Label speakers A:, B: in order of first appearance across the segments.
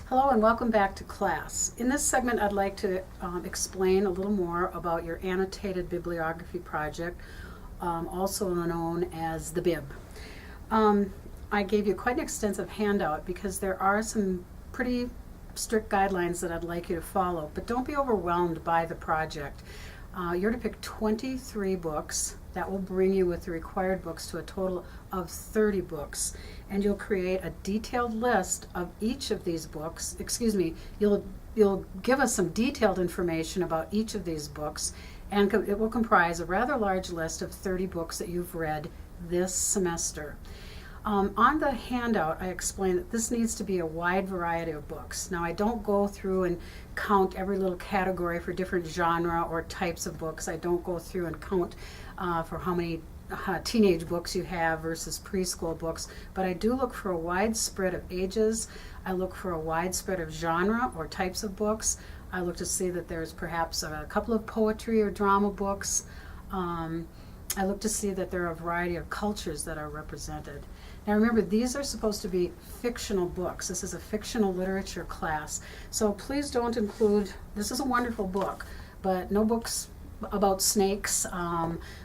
A: Hello and welcome back to class. In this segment I'd like to explain a little more about your annotated bibliography project, also known as the bib. I gave you quite an extensive handout because there are some pretty strict guidelines that I'd like you to follow, but don't be overwhelmed by the project. You're to pick 23 books. That will bring you with the required books to a total of 30 books. And you'll create a detailed list of each of these books. You'll give us some detailed information about each of these books, and it will comprise a rather large list of 30 books that you've read this semester. On the handout, I explained that this needs to be a wide variety of books. Now, I don't go through and count every little category for different genre or types of books. I don't go through and count for how many teenage books you have versus preschool books, but I do look for a wide spread of ages. I look for a wide spread of genre or types of books. I look to see that there's perhaps a couple of poetry or drama books. I look to see that there are a variety of cultures that are represented. Now remember, these are supposed to be fictional books. This is a fictional literature class, so please don't include, this is a wonderful book, but no books about snakes,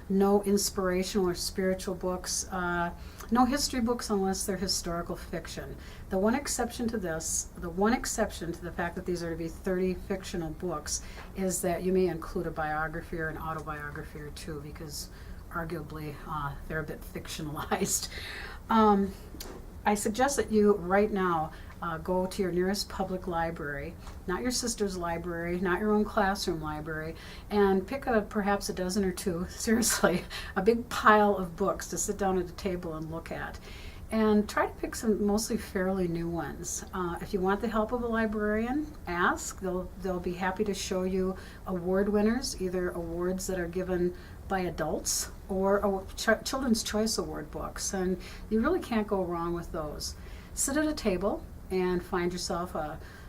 A: no inspirational or spiritual books, no history books unless they're historical fiction. The one exception to this, the one exception to the fact that these are to be 30 fictional books, is that you may include a biography or an autobiography or two, because arguably they're a bit fictionalized. I suggest that you right now go to your nearest public library, not your sister's library, not your own classroom library, and pick up perhaps a dozen or two, seriously, a big pile of books to sit down at a table and look at. And try to pick some mostly fairly new ones. If you want the help of a librarian, ask. They'll be happy to show you award winners, either awards that are given by adults or Children's Choice Award books, and you really can't go wrong with those. Sit at a table and find yourself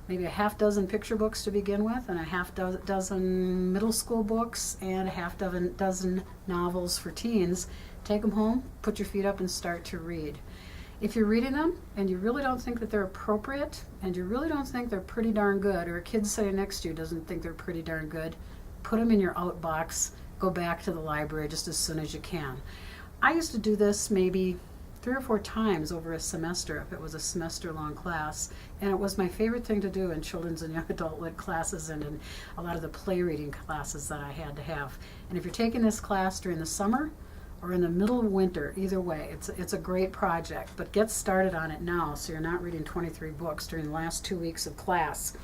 A: maybe a half dozen picture books to begin with, and a half dozen middle school books, and a half dozen novels for teens. Take them home, put your feet up, and start to read. If you're reading them and you really don't think that they're appropriate, and you really don't think they're pretty darn good, or a kid sitting next to you doesn't think they're pretty darn good, put them in your outbox. Go back to the library just as soon as you can. I used to do this maybe 3 or 4 times over a semester if it was a semester-long class, and it was my favorite thing to do in children's and young adult lit classes and in a lot of the play reading classes that I had to have. And if you're taking this class during the summer or in the middle of winter, either way, it's a great project, but get started on it now so you're not reading 23 books during the last 2 weeks of class.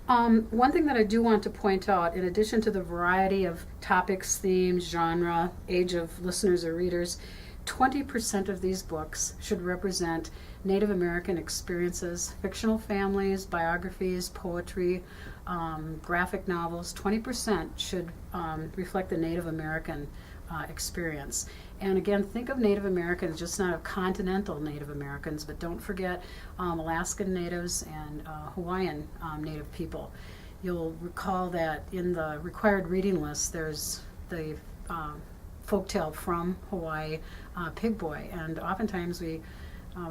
A: One thing that I do want to point out, in addition to the variety of topics, themes, genre, age of listeners or readers, 20% of these books should represent Native American experiences, fictional families, biographies, poetry, graphic novels. 20% should reflect the Native American experience. And again, think of Native Americans, just not of continental Native Americans, but don't forget Alaskan Natives and Hawaiian Native people. You'll recall that in the required reading list, there's the folktale from Hawaii, Pig Boy, and oftentimes we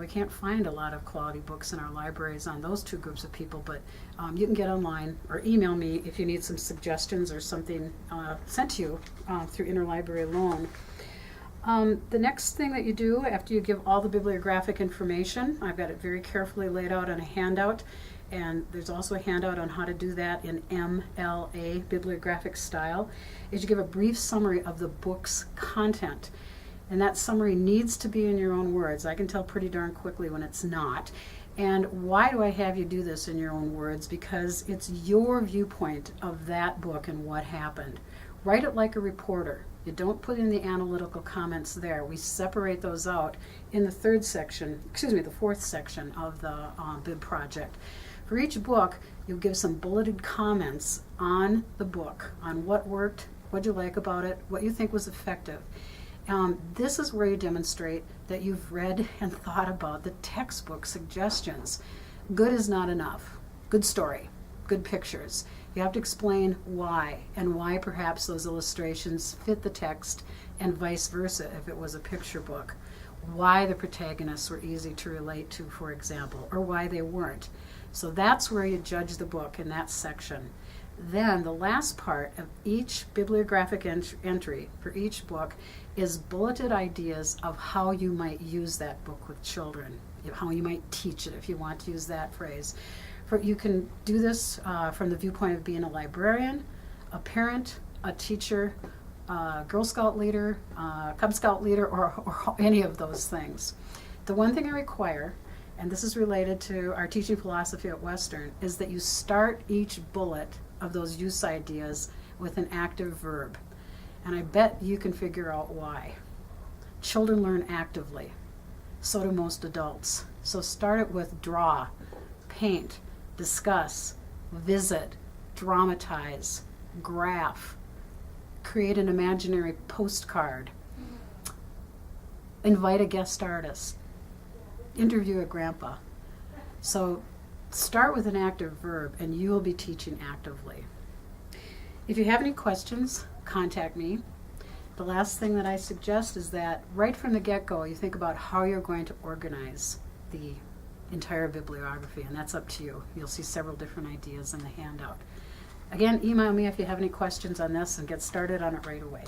A: can't find a lot of quality books in our libraries on those two groups of people, but you can get online or email me if you need some suggestions or something sent to you through interlibrary loan. The next thing that you do after you give all the bibliographic information, I've got it very carefully laid out on a handout, and there's also a handout on how to do that in MLA, bibliographic style, is you give a brief summary of the book's content. And that summary needs to be in your own words. I can tell pretty darn quickly when it's not. And why do I have you do this in your own words? Because it's your viewpoint of that book and what happened. Write it like a reporter. You don't put in the analytical comments there. We separate those out in the fourth section of the bib project. For each book, you'll give some bulleted comments on the book, on what worked, what you like about it, what you think was effective. This is where you demonstrate that you've read and thought about the textbook suggestions. Good is not enough. Good story, good pictures. You have to explain why, and why perhaps those illustrations fit the text, and vice versa if it was a picture book. Why the protagonists were easy to relate to, for example, or why they weren't. So that's where you judge the book, in that section. Then the last part of each bibliographic entry for each book is bulleted ideas of how you might use that book with children, how you might teach it, if you want to use that phrase. You can do this from the viewpoint of being a librarian, a parent, a teacher, Girl Scout leader, Cub Scout leader, or any of those things. The one thing I require, and this is related to our teaching philosophy at Western, is that you start each bullet of those use ideas with an active verb. And I bet you can figure out why. Children learn actively. So do most adults. So start it with draw, paint, discuss, visit, dramatize, graph, create an imaginary postcard, invite a guest artist, interview a grandpa. So start with an active verb and you will be teaching actively. If you have any questions, contact me. The last thing that I suggest is that right from the get-go you think about how you're going to organize the entire bibliography, and that's up to you. You'll see several different ideas in the handout. Again, email me if you have any questions on this and get started on it right away.